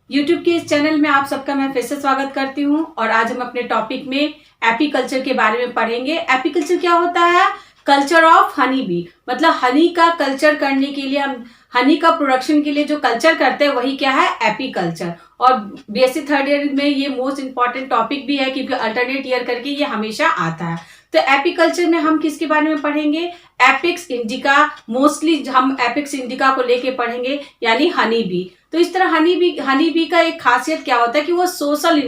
YouTube के इस channel में आप सबका मैं फिर से स्वागत करती हूं और आज हम अपने टॉपिक में एपीकल्चर के बारे में पढ़ेंगे। एपीकल्चर क्या होता है? कल्चर ऑफ हनी बी, मतलब हनी का कल्चर करने के लिए, हम हनी का प्रोडक्शन के लिए जो कल्चर करते हैं वही क्या है? एपीकल्चर। और बीएससी थर्ड ईयर में ये मोस्ट इंपॉर्टेंट टॉपिक भी है क्योंकि अल्टरनेट ईयर करके ये हमेशा आता है। तो एपीकल्चर में हम किसके बारे में पढ़ेंगे? Apis indica. मोस्टली हम एपिक्स इंडिका को लेके पढ़ेंगे, यानी हनी बी। तो इस तरह हनी बी का एक खासियत क्या होता है कि वो सोशल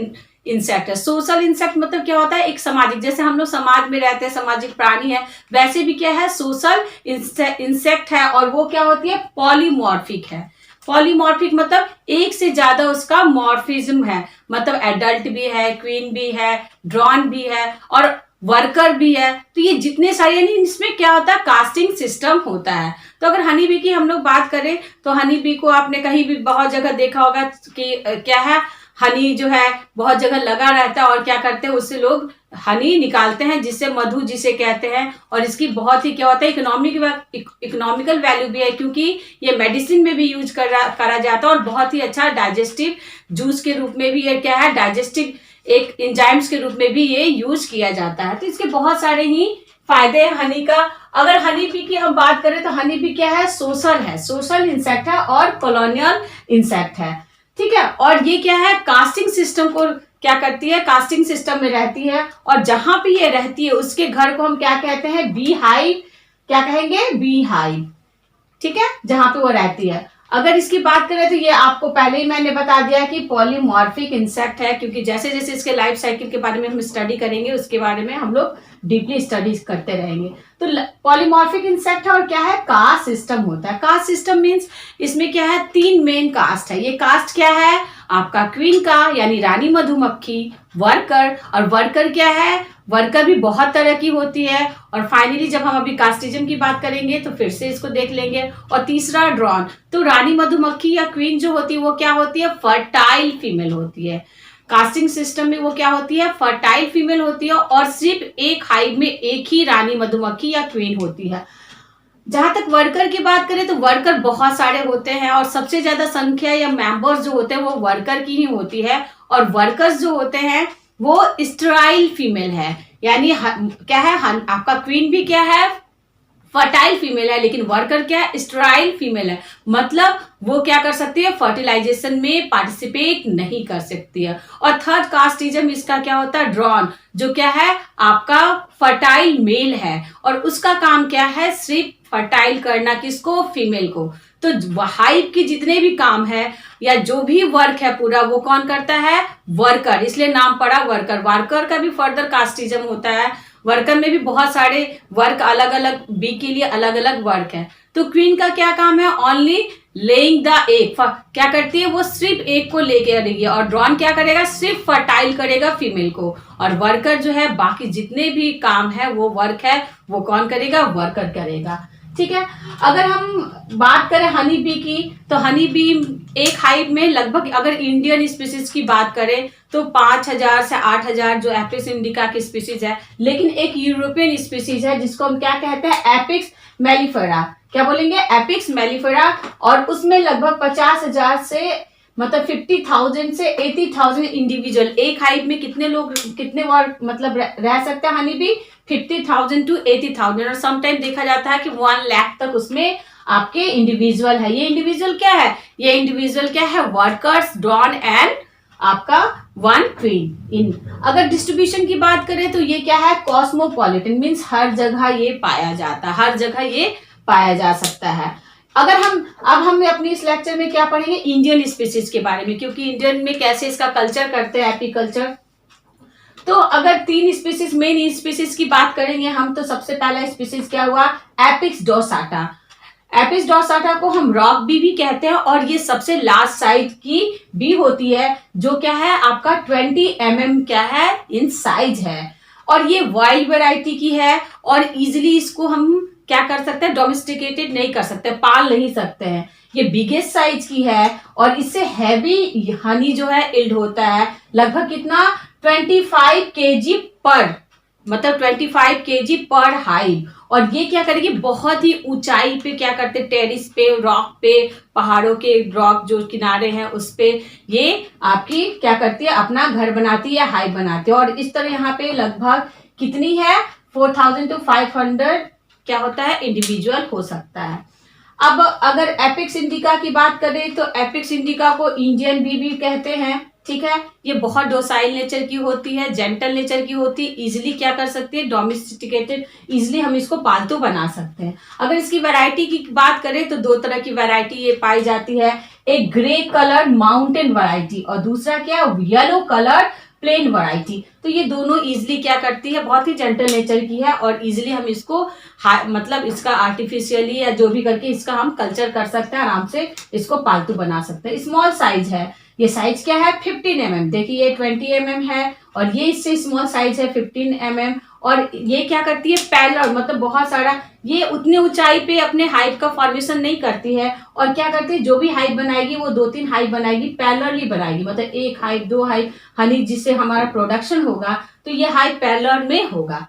इंसेक्ट है। सोशल इंसेक्ट मतलब क्या होता है? एक सामाजिक, जैसे हम लोग समाज में रहते हैं, सामाजिक प्राणी है, वैसे भी क्या है? सोशल इंसेक्ट है। और वो क्या होती है? पॉलीमॉर्फिक है। पॉलीमॉर्फिक मतलब एक से ज्यादा उसका मॉर्फिज्म है, मतलब एडल्ट भी है, क्वीन भी है, ड्रॉन भी है और वर्कर भी है। तो ये जितने सारे, यानी इसमें क्या होता है? कास्टिंग सिस्टम होता है। तो अगर हनी बी की हम लोग बात करें तो हनी बी को आपने कहीं भी बहुत जगह देखा होगा कि क्या है, हनी जो है बहुत जगह लगा रहता है और क्या करते हैं, उससे लोग हनी निकालते हैं, जिससे मधु जिसे कहते हैं। और इसकी बहुत ही क्या होता है? इकोनॉमिकल वैल्यू भी है, क्योंकि ये मेडिसिन में भी यूज करा जाता है और बहुत ही अच्छा डाइजेस्टिव जूस के रूप में भी ये क्या है? डाइजेस्टिव एक एंजाइम्स के रूप में भी ये यूज किया जाता है। तो इसके बहुत सारे ही फायदे हैं हनी का। अगर हनी बी की हम बात करें तो हनी बी क्या है? सोशल इंसेक्ट है और कॉलोनियल इंसेक्ट है, ठीक है। और ये क्या है? कास्टिंग सिस्टम को क्या करती है? कास्टिंग सिस्टम में रहती है। और जहां पे ये रहती है उसके घर को हम क्या कहते हैं? Bee hive. क्या कहेंगे? बी हाइव, ठीक है, जहां पे वो रहती है। अगर इसकी बात करें तो ये आपको पहले ही मैंने बता दिया कि पॉलीमॉर्फिक इंसेक्ट है, क्योंकि जैसे जैसे इसके लाइफ साइकिल के बारे में हम स्टडी करेंगे उसके बारे में हम लोग डीपली स्टडीज करते रहेंगे। तो पॉलीमॉर्फिक इंसेक्ट है और क्या है? कास्ट सिस्टम होता है। कास्ट सिस्टम मीन्स इसमें क्या है? 3 मेन कास्ट है। ये कास्ट क्या है? आपका क्वीन का, यानी रानी मधुमक्खी, वर्कर। और वर्कर क्या है? वर्कर भी बहुत तरह की होती है। और फाइनली जब हम अभी कास्टिज्म की बात करेंगे तो फिर से इसको देख लेंगे। और तीसरा ड्रोन। तो रानी मधुमक्खी या क्वीन जो होती है वो क्या होती है? फर्टाइल फीमेल होती है। कास्टिंग सिस्टम में वो क्या होती है? फर्टाइल फीमेल होती है और सिर्फ एक हाइव में एक ही रानी मधुमक्खी या क्वीन होती है। जहां तक वर्कर की बात करें तो वर्कर बहुत सारे होते हैं और सबसे ज्यादा संख्या या मेंबर्स जो होते हैं वो वर्कर की ही होती है। और वर्कर्स जो होते हैं वो स्टेराइल फीमेल है, यानी क्या है? आपका क्वीन भी क्या है? फर्टाइल फीमेल है, लेकिन वर्कर क्या है? स्टेराइल फीमेल है, मतलब वो क्या कर सकती है? फर्टिलाइजेशन में पार्टिसिपेट नहीं कर सकती है। और थर्ड कास्टिज्म इसका क्या होता है? ड्रॉन, जो क्या है? आपका फर्टाइल मेल है और उसका काम क्या है? सिर्फ फर्टाइल करना, किसको? फीमेल को। तो हाइव के जितने भी काम है या जो भी वर्क है पूरा, वो कौन करता है? वर्कर, इसलिए नाम पड़ा वर्कर। वर्कर का भी फर्दर कास्टिज्म होता है। वर्कर में भी बहुत सारे वर्क, अलग अलग बी के लिए अलग अलग वर्क है। तो क्वीन का क्या काम है? Only laying the egg. क्या करती है? वो सिर्फ एग को लेके रहेगी। और ड्रॉन क्या करेगा? सिर्फ फर्टाइल करेगा फीमेल को। और वर्कर जो है बाकी जितने भी काम है वो वर्क है वो कौन करेगा? वर्कर करेगा, ठीक है। अगर हम बात करें हनी बी की तो हनी बी एक हाइव में लगभग, अगर इंडियन स्पीसीज की बात करें तो 5000 से 8000 जो एपिक्स इंडिका की स्पीसीज है। लेकिन एक यूरोपियन स्पीसीज है जिसको हम क्या कहते हैं? Apis mellifera. क्या बोलेंगे? Apis mellifera. और उसमें लगभग 50,000 से, मतलब 50,000 से 80,000 इंडिविजुअल। एक हाइव में कितने लोग, कितने वर्ड मतलब रह सकते हैं हनी बी? 50,000 to 80,000। और समटाइम देखा जाता है कि 1 लाख तक उसमें आपके इंडिविजुअल है। ये इंडिविजुअल क्या है? ये इंडिविजुअल क्या है? वर्कर्स, ड्रॉन एंड आपका 1 क्वीन इन। अगर डिस्ट्रीब्यूशन की बात करें तो ये क्या है? कॉस्मोपॉलिटन, मीन्स हर जगह ये पाया जाता है, हर जगह ये पाया जा सकता है। अगर हम अपनी इस लेक्चर में क्या पढ़ेंगे? इंडियन स्पीसीज के बारे में, क्योंकि इंडियन में कैसे इसका कल्चर करते हैं, एपीकल्चर। तो अगर 3 स्पीसीज, मेन स्पीसीज की बात करेंगे हम, तो सबसे पहला स्पीसीज क्या हुआ? एपिक्स डोर्साटा। एपिक्स डोर्साटा को हम रॉक बी भी कहते हैं और ये सबसे लार्ज साइज की बी होती है, जो क्या है? आपका 20 mm क्या है? इन साइज है। और ये वाइल्ड वेराइटी की है और इजिली इसको हम क्या कर सकते हैं? डोमेस्टिकेटेड नहीं कर सकते, पाल नहीं सकते हैं। ये बिगेस्ट साइज की है और इससे हैवी हनी जो है इल्ड होता है। लगभग कितना? 25 kg पर मतलब 25 kg पर हाइव। और ये क्या करेगी, बहुत ही ऊंचाई पे क्या करते, टेरिस पे, रॉक पे, पहाड़ों के रॉक जो किनारे हैं उस पे ये आपकी क्या करती है, अपना घर बनाती है, हाइव बनाती है। और इस तरह यहाँ पे लगभग कितनी है, 4000 to 500 क्या होता है, इंडिविजुअल हो सकता है। अब अगर एपिक्स इंडिका की बात करें तो एपिक्स इंडिका को इंडियन बी भी कहते हैं, ठीक है। ये बहुत डोसाइल नेचर की होती है, जेंटल नेचर की होती है, इजिली क्या कर सकती है, डोमेस्टिकेटेड, इजिली हम इसको पालतू बना सकते हैं। अगर इसकी वैरायटी की बात करें तो 2 तरह की वैरायटी ये पाई जाती है, एक ग्रे कलर माउंटेन वैरायटी और दूसरा क्या, येलो कलर प्लेन वैरायटी। तो ये दोनों इजिली क्या करती है, बहुत ही जेंटल नेचर की है और इजिली हम इसको मतलब इसका आर्टिफिशियली या जो भी करके इसका हम कल्चर कर सकते हैं, आराम से इसको पालतू बना सकते हैं। स्मॉल साइज है, ये साइज क्या है 15 mm, देखिए ये 20 mm है और ये इससे स्मॉल साइज है 15 mm। और ये क्या करती है, पैरेलल, मतलब बहुत सारा, ये उतनी ऊंचाई पे अपने हाइव का फॉर्मेशन नहीं करती है और क्या करती है, जो भी हाइव बनाएगी वो 2-3 हाइव बनाएगी, पैरेलली बनाएगी, मतलब 1 हाइव 2 हाइव हनी जिससे हमारा प्रोडक्शन होगा तो ये हाइव पैरेलल में होगा।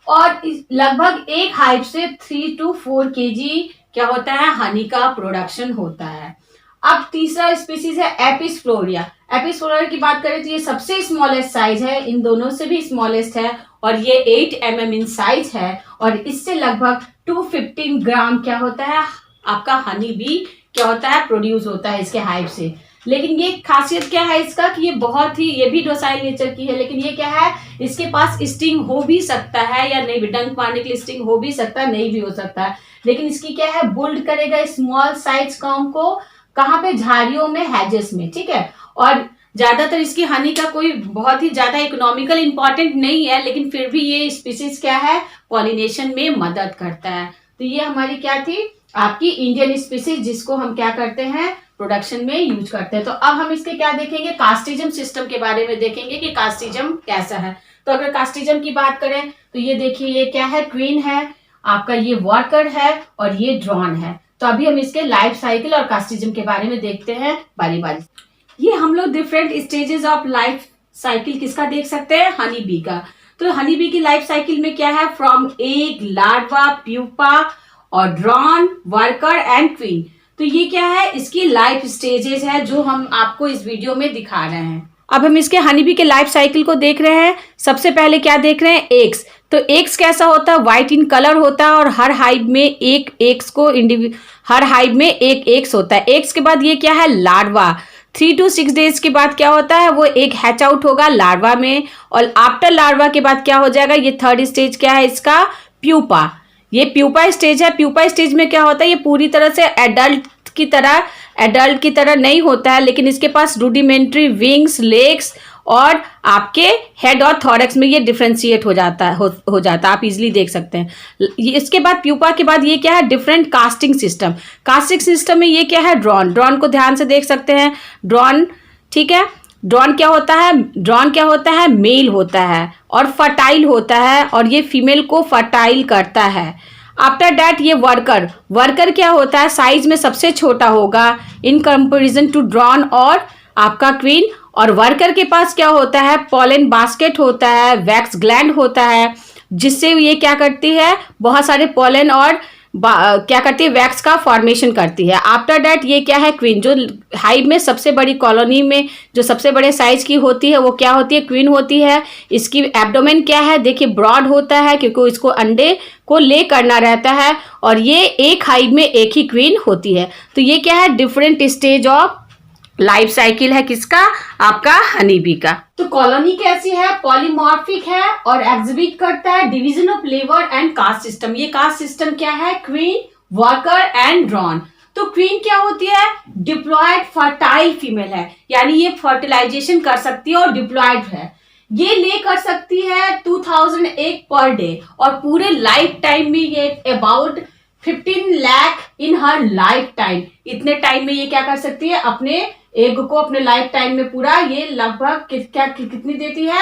और लगभग एक हाइव से 3 to 4 kg क्या होता है, हनी का प्रोडक्शन होता है। अब तीसरा स्पीसीज है एपिस फ्लोरिया। एपिस फ्लोरिया की बात करें तो ये सबसे स्मॉलेस्ट साइज है, इन दोनों से भी स्मॉलेस्ट है और ये 8 mm इन साइज है और इससे लगभग 215 ग्राम क्या होता है, आपका हनी भी क्या होता है, प्रोड्यूस होता है इसके हाइव से। लेकिन ये खासियत क्या है इसका कि ये बहुत ही, ये भी डोसाइल नेचर की है, लेकिन ये क्या है, इसके पास स्टिंग हो भी सकता है या नहीं भी, डंक मारने के लिए स्टिंग हो भी सकता है, नहीं भी हो सकता है, लेकिन इसकी क्या है, बुल्ड करेगा स्मॉल साइज कॉम को, कहाँ पे, झाड़ियों में, हैजेस में, ठीक है। और ज्यादातर इसकी हनी का कोई बहुत ही ज्यादा इकोनॉमिकल इंपॉर्टेंट नहीं है, लेकिन फिर भी ये स्पीसीज क्या है, पॉलिनेशन में मदद करता है। तो ये हमारी क्या थी, आपकी इंडियन स्पीसीज, जिसको हम क्या करते हैं, प्रोडक्शन में यूज करते हैं। तो अब हम इसके क्या देखेंगे, कास्टिज्म सिस्टम के बारे में देखेंगे कि कास्टिज्म कैसा है। तो अगर कास्टिज्म की बात करें तो ये देखिए, ये क्या है, क्वीन है आपका, ये वर्कर है और ये ड्रोन है। तो अभी हम इसके लाइफ साइकिल और कास्टिज्म के बारे में देखते हैं बारी बारी। ये हम लोग different stages of life cycle किसका देख सकते हैं, हनी बी का। तो हनी बी की लाइफ साइकिल में क्या है, फ्रॉम एग, लार्वा, प्यूपा और ड्रोन, वर्कर एंड क्वीन। तो ये क्या है, इसकी लाइफ स्टेजेस है जो हम आपको इस वीडियो में दिखा रहे हैं। अब हम इसके हनी बी के लाइफ साइकिल को देख रहे हैं। सबसे पहले क्या देख रहे हैं, एग्स। तो एग्स कैसा होता है, व्हाइट इन कलर होता है और हर हाइव में एक एग्स को हर हाइव में एक एग्स होता है। एग्स के बाद ये क्या है, लार्वा। 3 to 6 डेज के बाद क्या होता है, वो एक हैच आउट होगा लार्वा में और आफ्टर लार्वा के बाद क्या हो जाएगा, ये थर्ड स्टेज क्या है इसका, प्यूपा। ये प्यूपा स्टेज है। प्यूपा स्टेज में क्या होता है, ये पूरी तरह से एडल्ट की तरह नहीं होता है, लेकिन इसके पास रूडिमेंट्री विंग्स, लेग्स और आपके हेड और थॉरक्स में ये डिफ्रेंशिएट हो जाता है आप इजीली देख सकते हैं। इसके बाद प्यूपा के बाद ये क्या है, different casting system. Casting system में ये क्या है, ड्रोन को ध्यान से देख सकते हैं। ड्रोन, ठीक है, ड्रोन क्या होता है, मेल होता है और फर्टाइल होता है और ये फीमेल को फर्टाइल करता है। आफ्टर डैट ये वर्कर क्या होता है, साइज में सबसे छोटा होगा इन कंपेरिजन टू ड्रोन और आपका क्वीन। और वर्कर के पास क्या होता है, पॉलन बास्केट होता है, वैक्स ग्लैंड होता है, जिससे ये क्या करती है, बहुत सारे पॉलन और क्या करती है, वैक्स का फॉर्मेशन करती है। आफ्टर डैट ये क्या है, क्वीन, जो हाइव में सबसे बड़ी कॉलोनी में जो सबसे बड़े साइज की होती है वो क्या होती है, क्वीन होती है। इसकी एब्डोमेन क्या है, देखिए ब्रॉड होता है क्योंकि इसको अंडे को ले करना रहता है और ये एक हाइव में एक ही क्वीन होती है। तो ये क्या है, different stage of life cycle है किसका, आपका हनी बी का। तो कॉलोनी कैसी है, पॉलीमॉर्फिक है और एग्जिबिट करता है division of labour and caste system. ये कास्ट सिस्टम क्या है, क्वीन, वर्कर एंड ड्रोन। तो क्वीन क्या होती है, डिप्लॉयड फर्टाइल फीमेल है, यानी ये फर्टिलाइजेशन कर सकती है और डिप्लॉयड है। ये ले कर सकती है 2000 एग पर डे और पूरे लाइफ टाइम में ये about 15 lakh in her life time. इतने टाइम में ये क्या कर सकती है, अपने एग को अपने लाइफ टाइम में पूरा ये लगभग कितनी देती है,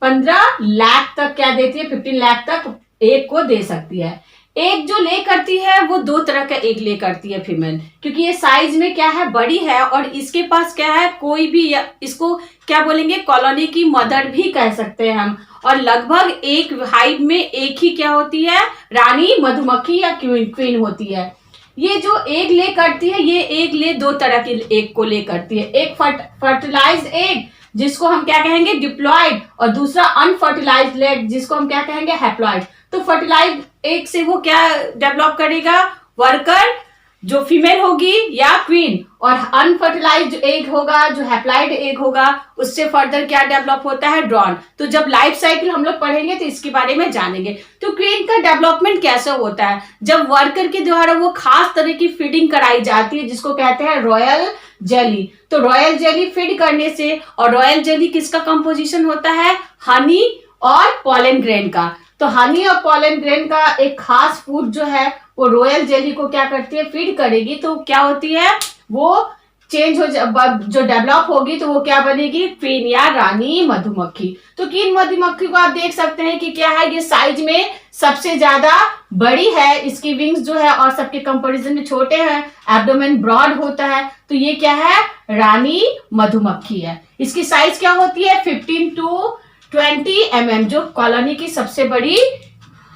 15 लाख तक क्या देती है, 15 लाख तक एग को दे सकती है। एग जो ले करती है वो 2 तरह का एग ले करती है फीमेल, क्योंकि ये साइज में क्या है, बड़ी है और इसके पास क्या है, कोई भी इसको क्या बोलेंगे, कॉलोनी की मदर भी कह सकते हैं हम। और लगभग एक हाइव में एक ही क्या होती है, रानी मधुमक्खी या क्वीन होती है। ये जो एग ले करती है, ये एग ले दो तरह के एग को ले करती है। एक फर्टिलाइज एग जिसको हम क्या कहेंगे, डिप्लॉयड, और दूसरा अनफर्टिलाइज्ड एग जिसको हम क्या कहेंगे, हैप्लॉयड। तो फर्टिलाइज्ड एग से वो क्या डेवलप करेगा, वर्कर जो फीमेल होगी या क्वीन, और अनफर्टिलाइज्ड एग होगा जो हैप्लॉयड एग होगा, उससे फर्दर क्या डेवलप होता है, ड्रॉन। तो जब लाइफ साइकिल हम लोग पढ़ेंगे तो इसके बारे में जानेंगे। तो क्वीन का डेवलपमेंट कैसे होता है, जब वर्कर के द्वारा वो खास तरह की फीडिंग कराई जाती है जिसको कहते हैं रॉयल जेली। तो रॉयल जेली फीड करने से, और रॉयल जेली किसका कंपोजिशन होता है, हनी और पॉलन ग्रेन का। तो हनी और पॉलन ग्रेन का एक खास फूड जो है वो रॉयल जेली को क्या करती है, फीड करेगी। तो क्या होती है, वो चेंज हो जो डेवलप होगी तो वो क्या बनेगी, क्वीन या रानी मधुमक्खी। तो क्वीन मधुमक्खी को आप देख सकते हैं कि क्या है, ये साइज में सबसे ज्यादा बड़ी है, इसकी विंग्स जो है और सबके कंपैरिजन में छोटे हैं, एब्डोमेन ब्रॉड होता है। तो ये क्या है, रानी मधुमक्खी है। इसकी साइज क्या होती है, 15 to 20 mm, जो कॉलोनी की सबसे बड़ी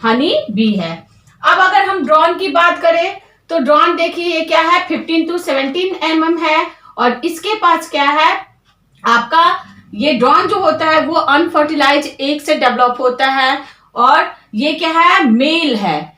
हनी बी है। अब अगर हम ड्रोन की बात करें तो ड्रोन देखिए ये क्या है, 15 to 17 mm है, और इसके पास क्या है आपका, ये ड्रोन जो होता है वो अनफर्टिलाइज एग से डेवलप होता है, और ये क्या है, मेल है।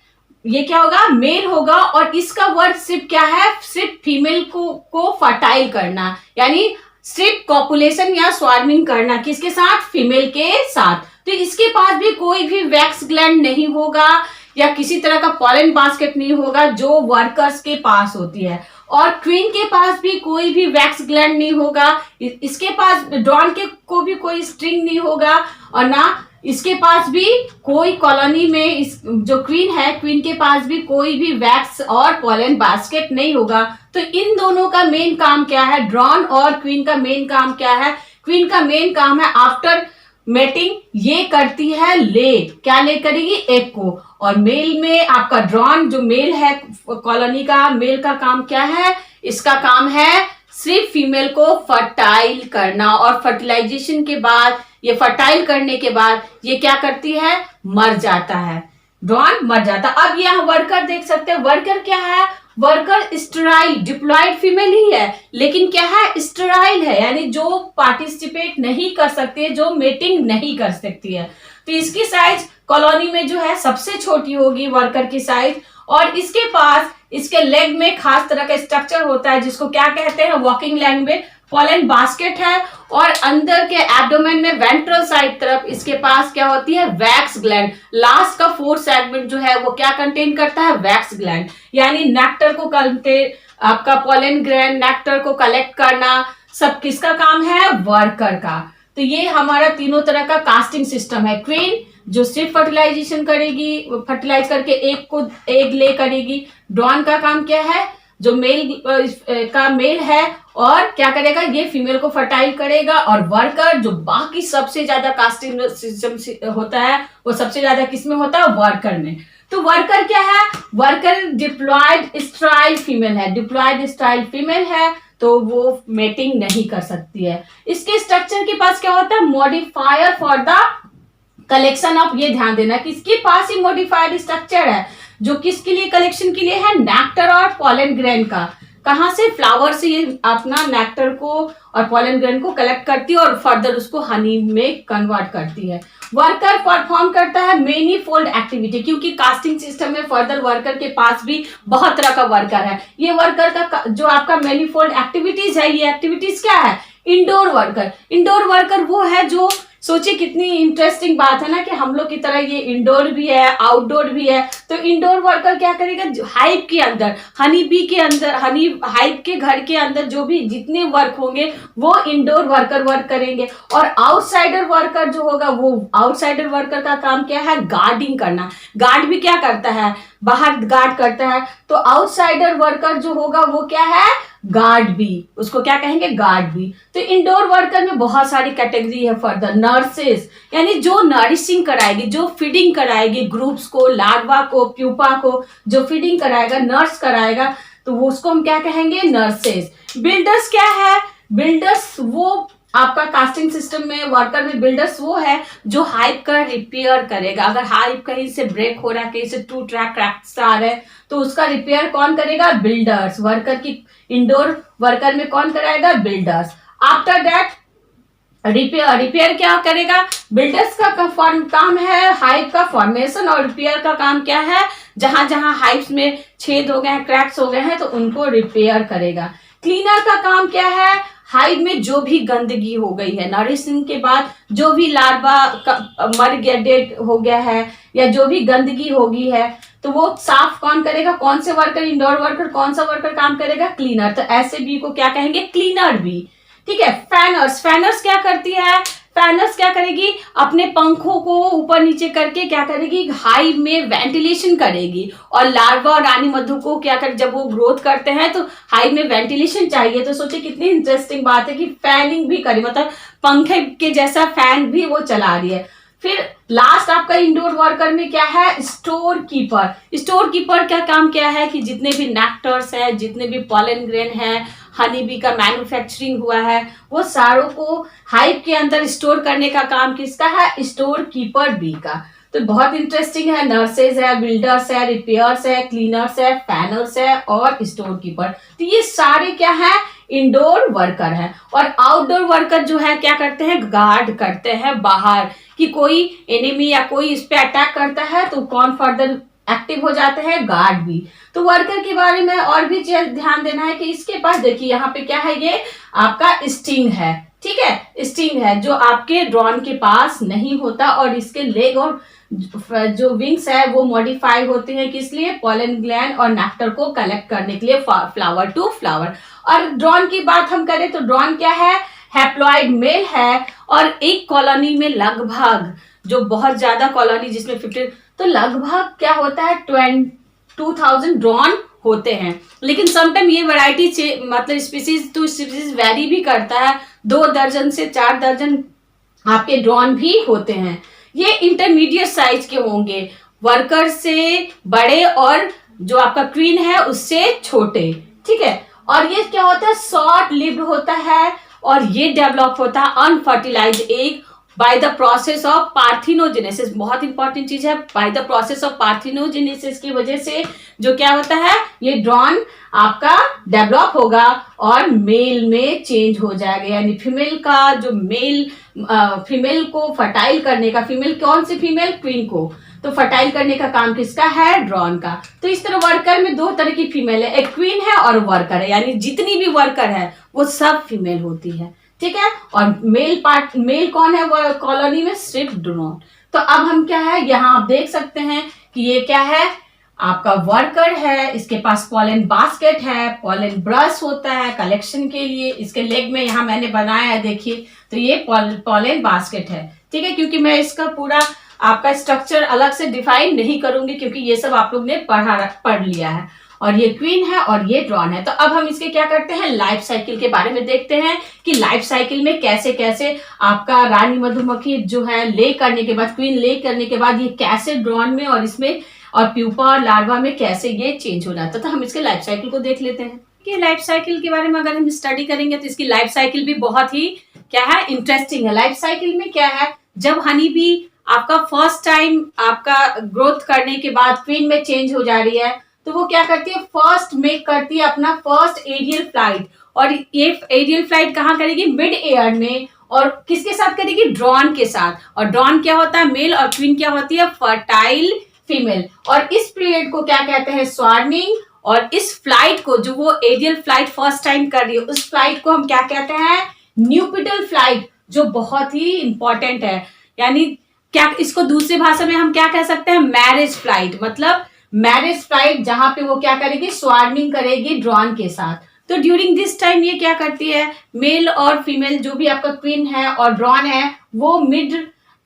ये क्या होगा, मेल होगा, और इसका वर्क सिर्फ क्या है, सिर्फ फीमेल को फर्टाइल करना, यानी सिर्फ कॉपुलेशन या स्वार्मिंग करना, किसके साथ, फीमेल के साथ। तो इसके पास भी कोई भी वैक्स ग्लैंड नहीं होगा या किसी तरह का पॉलन बास्केट नहीं होगा जो वर्कर्स के पास होती है, और क्वीन के पास भी कोई भी वैक्स ग्लैंड नहीं होगा। इसके पास ड्रोन के को भी कोई स्ट्रिंग नहीं होगा, और ना इसके पास भी कोई कॉलोनी में जो क्वीन है, क्वीन के पास भी कोई भी वैक्स और पॉलन बास्केट नहीं होगा। तो इन दोनों का मेन काम क्या है, ड्रोन और क्वीन का मेन काम क्या है, क्वीन का मेन काम है आफ्टर मेटिंग ये करती है ले, क्या ले करेगी, एग को। और मेल में आपका ड्रोन जो मेल है कॉलोनी का, मेल का काम क्या है, इसका काम है सिर्फ फीमेल को फर्टाइल करना, और फर्टिलाइजेशन के बाद, ये फर्टाइल करने के बाद ये क्या करती है, मर जाता है, ड्रोन मर जाता। अब यहाँ वर्कर देख सकते हैं, वर्कर क्या है, वर्कर स्टेराइल डिप्लॉयड फीमेल ही है, लेकिन क्या है, स्टेराइल है, यानी जो पार्टिसिपेट नहीं कर सकती है, जो मेटिंग नहीं कर सकती है। तो इसकी साइज कॉलोनी में जो है सबसे छोटी होगी वर्कर की साइज, और इसके पास इसके लेग में खास तरह का स्ट्रक्चर होता है जिसको क्या कहते हैं, वॉकिंग लैंग्वेज, पॉलन बास्केट है, और अंदर के एब्डोमेन में वेंट्रल साइड तरफ इसके पास क्या होती है, वैक्स ग्लैंड। लास्ट का 4 सेगमेंट जो है वो क्या कंटेन करता है, वैक्स ग्लैंड, यानी नेक्टर को कंटेन, आपका पॉलन ग्लैंड नेक्टर को कलेक्ट करना, सब किसका काम है, वर्कर का। तो ये हमारा तीनों तरह का कास्टिंग सिस्टम है। क्वीन जो सिर्फ फर्टिलाइजेशन करेगी, फर्टिलाइज करके एग ले करेगी। ड्रोन का काम क्या है, जो मेल का मेल है, और क्या करेगा, ये फीमेल को फर्टाइल करेगा। और वर्कर जो बाकी सबसे ज्यादा कास्टिंग सिस्टम होता है वो सबसे ज्यादा किसमें होता है, वर्कर में। तो वर्कर क्या है, वर्कर डिप्लॉयड स्टेराइल फीमेल है, डिप्लॉयड स्टेराइल फीमेल है, तो वो मेटिंग नहीं कर सकती है। इसके स्ट्रक्चर के पास क्या होता है, modifier for the collection of, ये ध्यान देना कि इसके पास ही मॉडिफाइड स्ट्रक्चर है जो किसके लिए, कलेक्शन के लिए है, नेक्टर और पॉलन ग्रेन का। कहां से, फ्लावर से ये अपना नेक्टर को और पॉलन ग्रेन को कलेक्ट करती है और फर्दर उसको हनी में कन्वर्ट करती है। वर्कर परफॉर्म करता है मेनी फोल्ड एक्टिविटी, क्योंकि कास्टिंग सिस्टम में फर्दर वर्कर के पास भी बहुत तरह का वर्कर है। ये वर्कर का जो आपका मेनी फोल्ड एक्टिविटीज है, ये एक्टिविटीज क्या है, इंडोर वर्कर। इंडोर वर्कर वो है जो, सोचिए कितनी इंटरेस्टिंग बात है ना कि हम लोग की तरह ये इंडोर भी है, आउटडोर भी है। तो इंडोर वर्कर क्या करेगा, हाइव के अंदर, हनी बी के अंदर, हनी हाइव के घर के अंदर जो भी जितने वर्क होंगे वो इंडोर वर्कर वर्क करेंगे। और आउटसाइडर वर्कर जो होगा, वो आउटसाइडर वर्कर का काम क्या है, गार्डिंग करना। गार्ड भी क्या करता है, बाहर गार्ड करता है। तो आउटसाइडर वर्कर जो होगा वो क्या है, गार्ड भी, उसको क्या कहेंगे, गार्ड भी। तो इंडोर वर्कर में बहुत सारी कैटेगरी है फर्दर। नर्सेस, यानी जो नरिशिंग कराएगी, जो फीडिंग कराएगी ग्रुप्स को, लार्वा को, प्यूपा को, जो फीडिंग कराएगा, नर्स कराएगा, तो वो उसको हम क्या कहेंगे, नर्सेस। बिल्डर्स क्या है, बिल्डर्स वो आपका कास्टिंग सिस्टम में वर्कर में बिल्डर्स वो है जो हाइप का रिपेयर करेगा। अगर हाइप कहीं से ब्रेक हो रहा है, कहीं से टूट रहा है, क्रैक्स आ रहे हैं, तो उसका रिपेयर कौन करेगा? बिल्डर्स। वर्कर की इंडोर वर्कर में कौन कराएगा? बिल्डर्स। आफ्टर दैट रिपेयर क्या करेगा? बिल्डर्स का काम है हाइप का फॉर्मेशन, और रिपेयर का काम क्या है? जहां जहां हाइप्स में छेद हो गए हैं, क्रैक्स हो गए हैं, तो उनको रिपेयर करेगा। क्लीनर का काम क्या है? हाइव में जो भी गंदगी हो गई है, नरिशिंग के बाद जो भी लार्वा मर गया, डेड हो गया है, या जो भी गंदगी होगी है, तो वो साफ कौन करेगा? कौन से वर्कर? Indoor worker. कौन सा वर्कर काम करेगा? क्लीनर। तो ऐसे बी को क्या कहेंगे? Cleaner bee. ठीक है। फैनर्स। फैनर्स क्या करती है? फैनर्स क्या करेगी? अपने पंखों को ऊपर नीचे करके क्या करेगी? हाइव में वेंटिलेशन करेगी। और लार्वा और रानी मधु को क्या कर, जब वो ग्रोथ करते हैं तो हाइव में वेंटिलेशन चाहिए। तो सोचिए कितनी इंटरेस्टिंग बात है कि फैनिंग भी करी, मतलब पंखे के जैसा फैन भी वो चला रही है। फिर लास्ट आपका इंडोर वर्कर में क्या है? Store keeper. स्टोर कीपर क्या काम क्या है कि जितने भी नेक्टर्स है, जितने भी पॉलन ग्रेन है, हनी बी का मैन्युफैक्चरिंग हुआ है, वो सारों को हाइव के अंदर स्टोर करने का काम किसका है? स्टोर कीपर बी का। तो बहुत इंटरेस्टिंग है। नर्सेज है, बिल्डर्स है, रिपेयर्स है, क्लीनर्स है, फैनर्स है और स्टोर कीपर। तो ये सारे क्या है? इंडोर वर्कर है। और आउटडोर वर्कर जो है क्या करते हैं? गार्ड करते हैं बाहर, कि कोई एनिमी या कोई इस पे अटैक करता है तो कौन फर्दर एक्टिव हो जाते हैं? गार्ड भी। तो वर्कर के बारे में और भी ध्यान देना है कि इसके पास देखिए यहाँ पे क्या है? ये आपका स्टिंग है। ठीक है, स्टिंग है जो आपके ड्रोन के पास नहीं होता, और इसके लेग और जो विंग्स है वो मॉडिफाई होते हैं किस लिए? पॉलन ग्लैंड और नेक्टर को कलेक्ट करने के लिए, फ्लावर टू फ्लावर। और ड्रोन की बात हम करें तो ड्रोन क्या है? हैप्लॉइड मेल है, और एक कॉलोनी में लगभग, जो बहुत ज्यादा कॉलोनी जिसमें 50, तो लगभग क्या होता है? 2000 ड्रोन होते हैं। लेकिन समटाइम ये वैरायटी मतलब स्पीसीज टू स्पीसीज वेरी भी करता है। 2 दर्जन से 4 दर्जन आपके ड्रोन भी होते हैं। ये इंटरमीडिएट साइज के होंगे, वर्कर से बड़े और जो आपका क्वीन है उससे छोटे। ठीक है। और ये क्या होता है? शॉर्ट लिव्ड होता है, और ये डेवलप होता है unfertilize egg by the process of parthenogenesis. बहुत इंपॉर्टेंट चीज है। By the process of parthenogenesis की वजह से जो क्या होता है? ये ड्रोन आपका डेवलप होगा और मेल में चेंज हो जाएगा। यानी फीमेल का जो मेल, फीमेल को फर्टाइल करने का, फीमेल कौन सी फीमेल? क्वीन को। तो फर्टाइल करने का काम किसका है? ड्रोन का। तो इस तरह वर्कर में 2 तरह की फीमेल है, एक क्वीन है और वर्कर है। यानी जितनी भी वर्कर है वो सब फीमेल होती है। ठीक है। और मेल कौन है वो कॉलोनी में? सिर्फ ड्रोन। तो अब हम क्या है, यहाँ आप देख सकते हैं कि ये क्या है? आपका वर्कर है, इसके पास पॉलन बास्केट है, पॉलन ब्रश होता है कलेक्शन के लिए। इसके लेग में यहाँ मैंने बनाया है, देखिए। तो ये पॉलन बास्केट है। ठीक है। क्योंकि मैं इसका पूरा आपका स्ट्रक्चर अलग से डिफाइन नहीं करूंगी, क्योंकि ये सब आप लोग ने पढ़ लिया है। और ये क्वीन है और ये ड्रोन है। तो अब हम इसके क्या करते हैं? लाइफ साइकिल के बारे में देखते हैं कि लाइफ साइकिल में कैसे कैसे आपका रानी मधुमक्खी जो है ले करने के बाद, क्वीन ले करने के बाद, ये कैसे ड्रोन में और इसमें और प्यूपा और लार्वा में कैसे ये चेंज हो जाता है। तो हम इसके लाइफ साइकिल को देख लेते हैं कि लाइफ साइकिल के बारे में अगर हम स्टडी करेंगे तो इसकी लाइफ साइकिल भी बहुत ही क्या है? इंटरेस्टिंग है। लाइफ साइकिल में क्या है? जब हनी बी आपका फर्स्ट टाइम आपका ग्रोथ करने के बाद क्वीन में चेंज हो जा रही है, तो वो क्या करती है? फर्स्ट मेक करती है अपना फर्स्ट एरियल फ्लाइट। और ये एरियल फ्लाइट कहाँ करेगी? मिड एयर में। और किसके साथ करेगी? ड्रोन के साथ। और ड्रोन क्या होता है? मेल। और क्वीन क्या होती है? Fertile female. और इस पीरियड को क्या कहते हैं? स्वार्मिंग। और इस फ्लाइट को, जो वो एरियल फ्लाइट फर्स्ट टाइम कर रही है, उस फ्लाइट को हम क्या कहते हैं? न्यूपिटल फ्लाइट, जो बहुत ही इंपॉर्टेंट है। यानी क्या, इसको दूसरी भाषा में हम क्या कह सकते हैं? Marriage flight. मतलब मैरिज फ्लाइट, जहां पे वो क्या करेगी? स्वार्मिंग करेगी ड्रोन के साथ। तो ड्यूरिंग दिस टाइम ये क्या करती है? मेल और फीमेल, जो भी आपका क्वीन है और ड्रोन है, वो मिड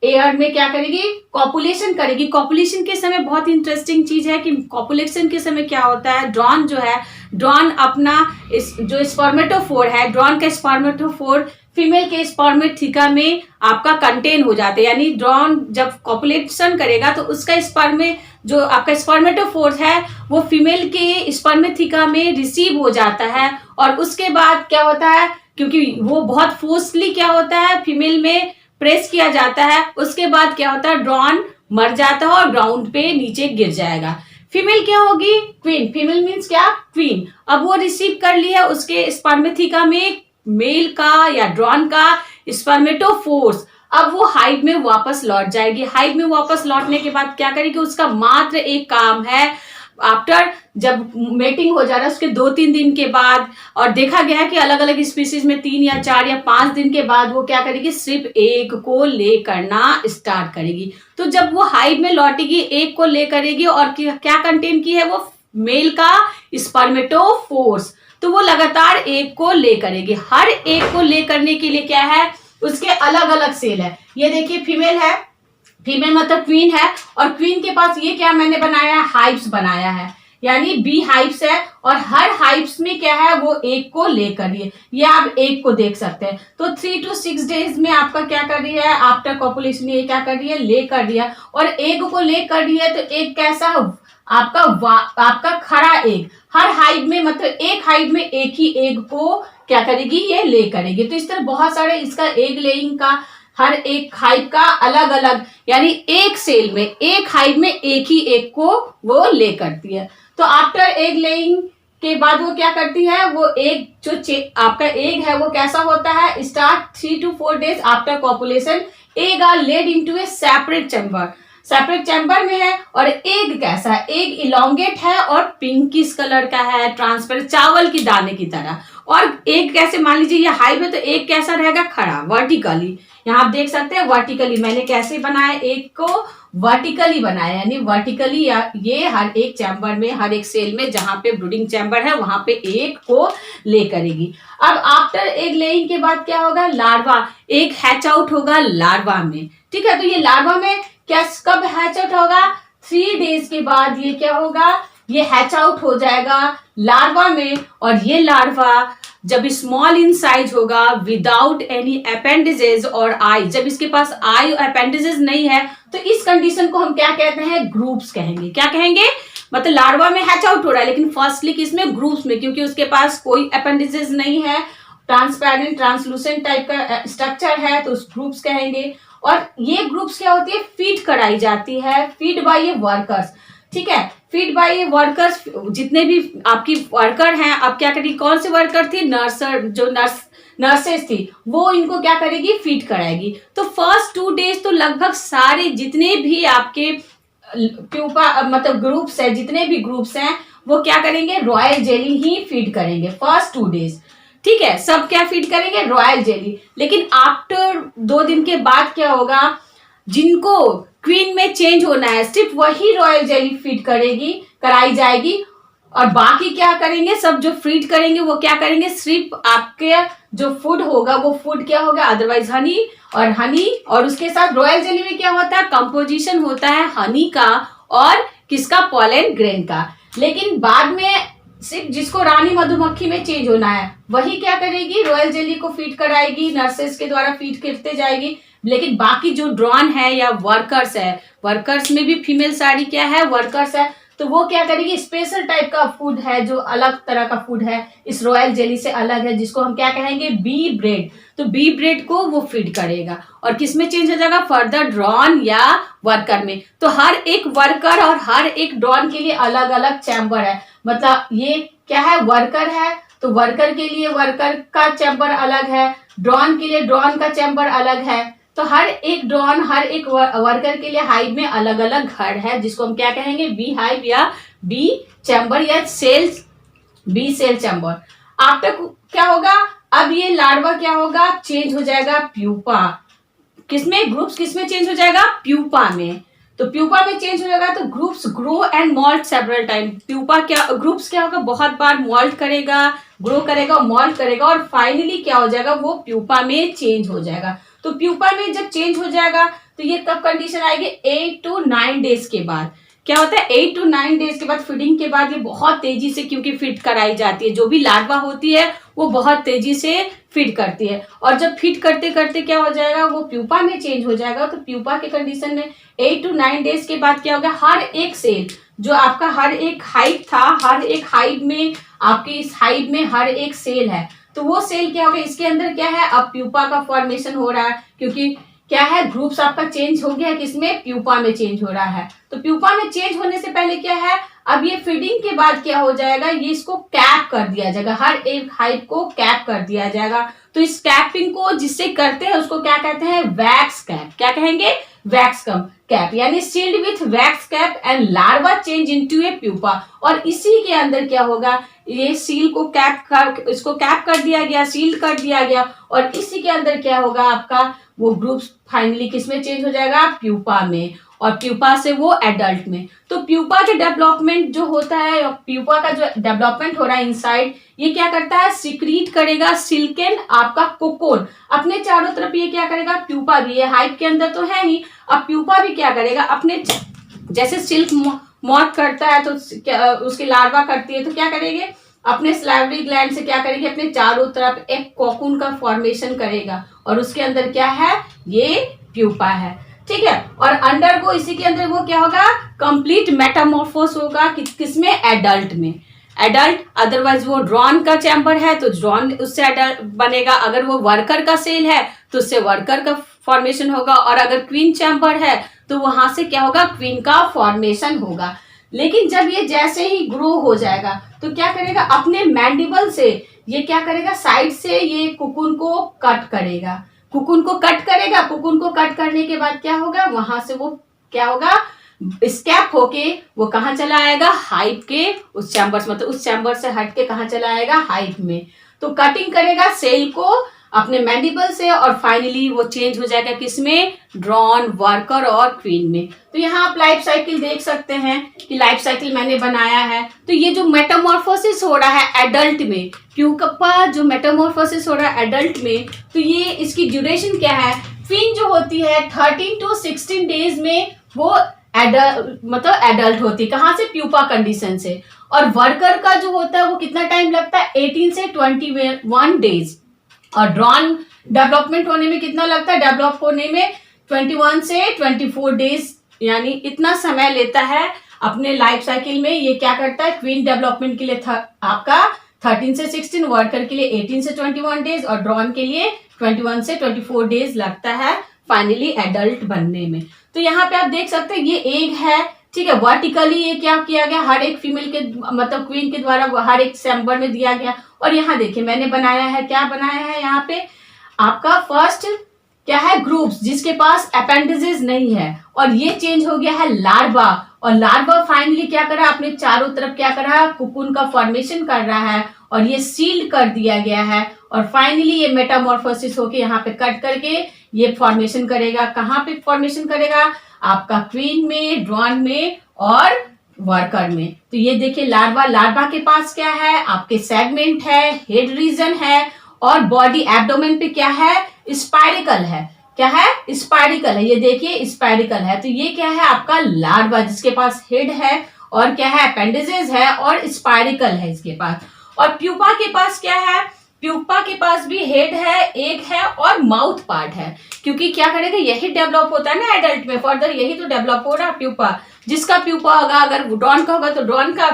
एयर में क्या करेगी? कॉपुलेशन करेगी। कॉपुलेशन के समय बहुत इंटरेस्टिंग चीज है कि कॉपुलेशन के समय क्या होता है? ड्रोन जो है, ड्रोन अपना जो स्पर्मेटोफोर है, ड्रोन का स्पर्मेटोफोर फीमेल के स्पर्मेथिका में आपका कंटेन हो जाते हैं। यानी ड्रोन जब कॉपुलेशन करेगा तो उसका स्पर्मे, जो आपका स्पर्मेटोफोर है, वो फीमेल के स्पर्मेथिका में रिसीव हो जाता है। और उसके बाद क्या होता है क्योंकि वो बहुत फोर्सली क्या होता है फीमेल में प्रेस किया जाता है, उसके बाद क्या होता है ड्रॉन मर जाता है और ग्राउंड पे नीचे गिर जाएगा। फीमेल क्या होगी क्वीन, फीमेल मीन्स क्या क्वीन। अब वो रिसीव कर लिया उसके स्पर्मेथिका में मेल का या ड्रॉन का स्पर्मेटोफोर्स, अब वो हाइव में वापस लौट जाएगी। हाइव में वापस लौटने के बाद क्या करेगी, उसका मात्र एक काम है आफ्टर जब मेटिंग हो जा रहा है उसके 2-3 दिन के बाद, और देखा गया है कि अलग अलग स्पीसीज में 3 या 4 या 5 दिन के बाद वो क्या करेगी सिर्फ एग को ले करना स्टार्ट करेगी। तो जब वो हाइव में लौटेगी एग को ले करेगी और क्या कंटेन की है वो मेल का स्पर्मेटोफोर्स, तो वो लगातार एग को ले करेगी। हर एग को ले करने के लिए क्या है उसके अलग अलग सेल है। ये देखिए फीमेल है, फीमेल मतलब क्वीन है, और क्वीन के पास ये क्या मैंने बनाया है हाइव्स बनाया है, यानी बी हाइव्स है, और हर हाइव्स में क्या है वो एग को ले कर रही है। ये आप एग को देख सकते हैं। तो 3 to 6 डेज में आपका क्या कर रही है आफ्टर कॉपुलेशन ये क्या कर रही है ले कर रही है, और एग को ले कर रही है। तो एग कैसा आपका खड़ा एग हर हाइव में, मतलब एक हाइव में एक ही एग को क्या करेगी ये ले करेगी। तो इस तरह बहुत सारे इसका एग लेइंग का हर एक हाइव का अलग अलग, यानी एक सेल में एक हाइव में एक ही एग को वो ले करती है। तो आफ्टर एग लेइंग के बाद वो क्या करती है वो एग जो आपका एग है वो कैसा होता है start 3 to 4 days after copulation egg are laid into a separate chamber, separate chamber में है। और एग कैसा है एग इलोंगेट है और पिंकिश कलर का है, ट्रांसपेरेंट चावल की दाने की तरह। और एग कैसे मान लीजिए ये हाइव है तो एग कैसा रहेगा खड़ा वर्टिकली, यहाँ आप देख सकते हैं वर्टिकली मैंने कैसे बनाया एग को वर्टिकली बनाया, यानी वर्टिकली ये हर एक चैम्बर में हर एक सेल में जहां पे ब्रूडिंग चैम्बर है वहां पे एग को ले करेगी। अब आफ्टर एग लेइंग के बाद क्या होगा लार्वा, एग हैच आउट होगा लार्वा में, ठीक है। तो ये लार्वा में क्या कब हैच आउट होगा 3 डेज के बाद ये क्या होगा ये हैच आउट हो जाएगा लार्वा में। और ये लार्वा जब स्मॉल इन साइज होगा विदाउट एनी अपेंडिजेज और आई, जब इसके पास आई और अपेंडिजेज नहीं है तो इस कंडीशन को हम क्या कहते हैं ग्रुप्स कहेंगे। क्या कहेंगे, मतलब लार्वा में हैच आउट हो रहा है लेकिन फर्स्टली किसमें ग्रुप्स में, क्योंकि उसके पास कोई अपेंडिजेज नहीं है, ट्रांसपेरेंट ट्रांसलूसेंट टाइप का स्ट्रक्चर है तो उस ग्रुप्स कहेंगे। और ये ग्रुप्स क्या होती है फीड कराई जाती है, फीड बाय ये वर्कर्स, ठीक है। फीड बाय ये वर्कर्स, जितने भी आपकी वर्कर हैं, अब क्या करेगी कौन से वर्कर थी नर्सर, जो नर्सेस थी वो इनको क्या करेगी फीड कराएगी। तो फर्स्ट 2 डेज तो लगभग सारे जितने भी आपके प्यूपा मतलब ग्रुप्स है, जितने भी ग्रुप्स हैं वो क्या करेंगे रॉयल जेली ही फीड करेंगे फर्स्ट 2 डेज, ठीक है। सब क्या फीड करेंगे रॉयल जेली। लेकिन आफ्टर 2 दिन के बाद क्या होगा जिनको क्वीन में चेंज होना है सिर्फ वही रॉयल जेली फीड कराई जाएगी, और बाकी क्या करेंगे सब जो फीड करेंगे वो क्या करेंगे सिर्फ आपके जो फूड होगा वो फूड क्या होगा अदरवाइज हनी और उसके साथ रॉयल जेली में क्या होता है कंपोजिशन होता है हनी का और किसका पॉलन ग्रेन का। लेकिन बाद में सिर्फ जिसको रानी मधुमक्खी में चेंज होना है वही क्या करेगी रॉयल जेली को फीड कराएगी, नर्सेस के द्वारा फीड करते जाएगी। लेकिन बाकी जो ड्रॉन है या वर्कर्स है, वर्कर्स में भी फीमेल साड़ी क्या है वर्कर्स है, तो वो क्या करेगी स्पेशल टाइप का फूड है जो अलग तरह का फूड है इस रॉयल जेली से अलग है, जिसको हम क्या कहेंगे बी ब्रेड। तो बी ब्रेड को वो फीड करेगा और किस में चेंज हो जाएगा फर्दर ड्रॉन या वर्कर में। तो हर एक वर्कर और हर एक ड्रॉन के लिए अलग अलग चैम्बर है, मतलब ये क्या है वर्कर है तो वर्कर के लिए वर्कर का चैम्बर अलग है, ड्रॉन के लिए ड्रॉन का चैम्बर अलग है। तो हर एक ड्रॉन हर एक वर्कर के लिए हाइव में अलग अलग घर है, जिसको हम क्या कहेंगे बी हाइव या बी चैम्बर या cells bee cell chamber. After क्या होगा अब ये लार्वा क्या होगा चेंज हो जाएगा प्यूपा, किसमें ग्रुप्स किसमें चेंज हो जाएगा प्यूपा में। तो प्यूपा में चेंज हो जाएगा तो groups grow and malt several time. Pupa क्या ग्रुप्स क्या होगा बहुत बार मॉल्ट करेगा, ग्रो करेगा, मॉल्ट करेगा और फाइनली क्या हो जाएगा वो प्यूपा में चेंज हो जाएगा। तो प्यूपा में जब चेंज हो जाएगा तो ये कब कंडीशन आएगी 8 to 9 डेज के बाद। क्या होता है 8 to 9 डेज के बाद फीडिंग के बाद ये बहुत तेजी से क्योंकि फीड कराई जाती है, जो भी लार्वा होती है वो बहुत तेजी से फीड करती है और जब फीड करते करते क्या हो जाएगा वो प्यूपा में चेंज हो जाएगा। तो प्यूपा के कंडीशन में 8 to 9 डेज के बाद क्या होगा हर एक सेल जो आपका हर एक हाइव था, हर एक हाइव में आपके इस हाइव में हर एक सेल है तो वो सेल क्या होगा, इसके अंदर क्या है, अब प्यूपा का फॉर्मेशन हो रहा है, क्योंकि क्या है, ग्रुप्स आपका चेंज हो गया है, किसमें, प्यूपा में चेंज हो रहा है। तो प्यूपा में चेंज होने से पहले क्या है, अब ये फीडिंग के बाद क्या हो जाएगा, ये इसको कैप कर दिया जाएगा, हर एक हाइव को कैप कर दिया जाएगा। तो इस कैपिंग को जिससे करते हैं उसको क्या कहते हैं, वैक्स कैप। क्या कहेंगे, वैक्स कैप, यानी sealed with wax cap and larva change into a pupa. और इसी के अंदर क्या होगा, ये सील को इसको कैप कर दिया गया, सील कर दिया गया, और इसी के अंदर क्या होगा, आपका वो ग्रुप फाइनली किसमें चेंज हो जाएगा, प्यूपा में, और प्यूपा से वो एडल्ट में। तो प्यूपा के डेवलपमेंट जो होता है, प्यूपा का जो डेवलपमेंट हो रहा है इनसाइड, ये क्या करता है, सिक्रीट करेगा सिल्कन आपका कोकोन अपने चारों तरफ। ये क्या करेगा, प्यूपा भी, ये हाइव के अंदर तो है ही, अब प्यूपा भी क्या करेगा, अपने जैसे सिल्क मॉथ करता है तो उसकी लार्वा करती है, तो क्या करेंगे, अपने स्लाइवरी ग्लैंड से क्या करेगी, अपने चारों तरफ एक कोकून का फॉर्मेशन करेगा, और उसके अंदर क्या है, ये प्यूपा है, ठीक है। और अंडर को इसी के अंदर वो क्या होगा, कंप्लीट मेटामॉर्फोस होगा, किसमें, एडल्ट में, एडल्ट। अदरवाइज वो ड्रॉन का चैम्बर है तो ड्रॉन उससे एडल्ट बनेगा, अगर वो वर्कर का सेल है तो उससे वर्कर का फॉर्मेशन होगा, और अगर क्वीन चैम्बर है तो वहां से क्या होगा, क्वीन का फॉर्मेशन होगा। लेकिन जब ये जैसे ही ग्रो हो जाएगा तो क्या करेगा, अपने मैंडिबल से ये क्या करेगा, साइड से ये कुकुन को कट करेगा, कुकुन को कट करेगा। कुकुन को कट करने के बाद क्या होगा, वहां से वो क्या होगा, स्केप होके वो कहाँ चला आएगा, हाइव के उस चैम्बर, मतलब उस चैम्बर से हट के कहाँ चला आएगा, हाइव में। तो कटिंग करेगा सेल को अपने मैंडिबल से, और फाइनली वो चेंज हो जाएगा किसमें, ड्रॉन, वर्कर और क्वीन में। तो यहाँ आप लाइफ साइकिल देख सकते हैं कि लाइफ साइकिल मैंने बनाया है। तो ये जो मेटामॉर्फोसिस हो रहा है एडल्ट में, प्यूपा जो मेटामॉर्फोसिस हो रहा है एडल्ट में, तो ये इसकी ड्यूरेशन क्या है, क्वीन जो होती है 13 to 16 डेज में वो एडल्ट होती है, कहाँ से, प्यूपा कंडीशन से। और वर्कर का जो होता है वो कितना टाइम लगता है, 18 से 21 डेज। और ड्रॉन डेवलपमेंट होने में कितना लगता है, डेवलप होने में 21 से 24 डेज, यानी इतना समय लेता है अपने लाइफ साइकिल में। ये क्या करता है, क्वीन डेवलपमेंट के लिए आपका 13 से 16, वर्कर के लिए 18 से 21 डेज, और ड्रॉन के लिए 21 से 24 डेज लगता है फाइनली एडल्ट बनने में। तो यहाँ पे आप देख सकते हैं ये एग है, ठीक है। वर्टिकली ये क्या किया गया, हर एक फीमेल के मतलब क्वीन के द्वारा हर एक चैम्बर में दिया गया। और यहाँ देखिए मैंने बनाया है, क्या बनाया है, यहाँ पे आपका फर्स्ट क्या है, ग्रुप्स जिसके पास अपेंडिजेस नहीं है, और ये चेंज हो गया है लार्वा। और लार्वा फाइनली क्या कर रहा है, अपने चारों तरफ क्या कर रहा है, कुकुन का फॉर्मेशन कर रहा है, और ये सील्ड कर दिया गया है। और फाइनली ये मेटामॉर्फोसिस होके यहाँ पे कट करके ये फॉर्मेशन करेगा, कहाँ पे फॉर्मेशन करेगा, आपका क्वीन में, ड्रॉन में और वर्कर में। तो ये देखिए लार्वा के पास क्या है, आपके सेगमेंट है, हेड रीजन है, और बॉडी एब्डोमेन पे क्या है, स्पाइरिकल है। क्या है, स्पाइरिकल है, ये देखिए स्पाइरिकल है। तो ये क्या है, आपका लार्वा जिसके पास हेड है, और क्या है, अपेंडिजेस है, और स्पाइरिकल है इसके पास। और प्यूपा के पास क्या है, प्यूपा के पास भी हेड है, एक है, और माउथ पार्ट है। क्योंकि क्या करेगा, यही डेवलप होता है ना एडल्ट में, फर्दर यही तो डेवलप हो रहा है प्यूपा। जिसका प्यूपा होगा, अगर ड्रॉन का होगा तो ड्रॉन का,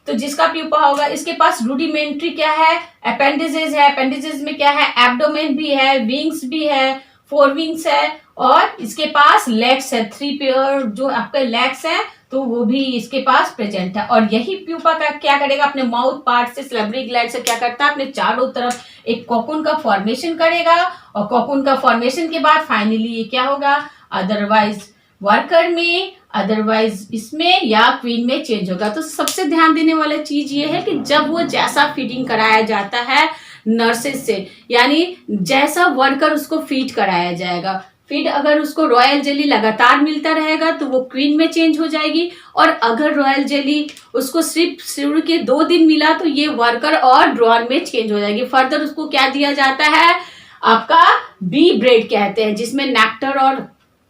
तो जिसका प्यूपा होगा इसके पास रूडिमेंट्री क्या है, अपेंडिजेस है। अपेंडिजेस में क्या है, एब्डोमेन भी है, विंग्स भी है, 4 विंग्स है, और इसके पास लेग्स है, 3 पेयर जो आपके लेग्स है, तो वो भी इसके पास प्रेजेंट है। और यही प्यूपा का क्या करेगा, अपने माउथ पार्ट से, सैलिवरी ग्लैंड से क्या करता है, अपने चारों तरफ एक कोकून का फॉर्मेशन करेगा, और कोकून का फॉर्मेशन के बाद फाइनली ये क्या होगा, अदरवाइज वर्कर में, अदरवाइज इसमें या क्वीन में चेंज होगा। तो सबसे ध्यान देने वाला चीज ये है कि जब वो जैसा फीडिंग कराया जाता है नर्सेस से, यानी जैसा वर्कर उसको फीड कराया जाएगा, फीड अगर उसको रॉयल जेली लगातार मिलता रहेगा तो वो क्वीन में चेंज हो जाएगी। और अगर रॉयल जेली उसको सिर्फ शुरू के 2 दिन मिला तो ये वर्कर और ड्रॉन में चेंज हो जाएगी। फर्दर उसको क्या दिया जाता है, आपका बी ब्रेड कहते हैं, जिसमें नेक्टर और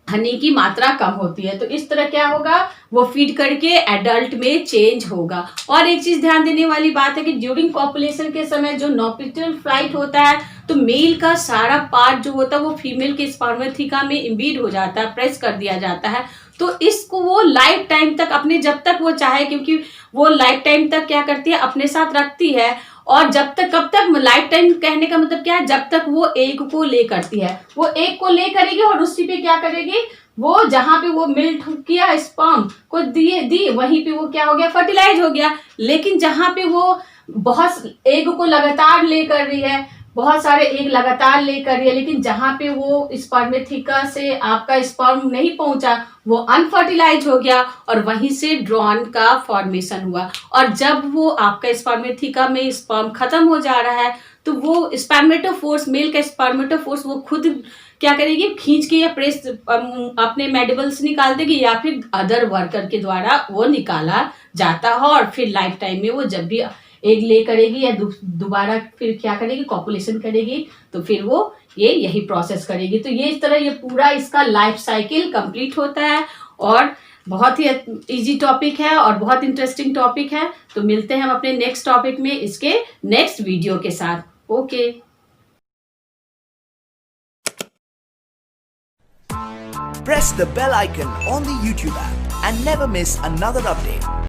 हनी की मात्रा कम होती है। तो इस तरह क्या होगा, वो फीड करके एडल्ट में चेंज होगा। और एक चीज ध्यान देने वाली बात है कि ड्यूरिंग कॉपुलेशन के समय जो नॉपिटल फ्लाइट होता है, तो मेल का सारा पार्ट जो होता है वो फीमेल के स्पर्मेथिका में इम्बीड हो जाता है, प्रेस कर दिया जाता है। तो इसको वो लाइफ टाइम तक अपने, जब तक वो चाहे, क्योंकि वो लाइफ टाइम तक क्या करती है, अपने साथ रखती है। और जब तक कब तक लाइफ टाइम कहने का मतलब क्या है, जब तक वो एग को ले करती है, वो एग को ले करेगी और उसी पे क्या करेगी, वो जहां पे वो मिल्क किया स्पर्म को दी वहीं पे वो क्या हो गया, फर्टिलाइज हो गया। लेकिन जहां पे वो बहुत एग को लगातार ले कर रही है, बहुत सारे एग लगातार ले कर रही है, लेकिन जहां पे वो स्पर्मेथिका से आपका स्पर्म नहीं पहुंचा, वो अनफर्टिलाइज हो गया और वहीं से ड्रोन का फॉर्मेशन हुआ। और जब वो आपका स्पर्मेथिका में स्पर्म खत्म हो जा रहा है तो वो स्पर्मेटोफोर्स, मेल का स्पर्मेटोफोर्स वो खुद क्या करेगी, खींच के या प्रेस अपने मेडिबल्स निकाल देगी या फिर अदर वर्कर के द्वारा वो निकाला जाता है। और फिर लाइफ टाइम में वो जब भी एग ले करेगी या दोबारा फिर क्या करेगी, कॉपुलेशन करेगी, तो फिर वो यही प्रोसेस करेगी। तो ये इस तरह ये पूरा इसका लाइफ साइकिल कंप्लीट होता है और बहुत ही इजी टॉपिक है और बहुत इंटरेस्टिंग टॉपिक है। तो मिलते हैं हम अपने नेक्स्ट टॉपिक में इसके नेक्स्ट वीडियो के साथ। Okay. Press the bell icon on the YouTube app and never miss another update.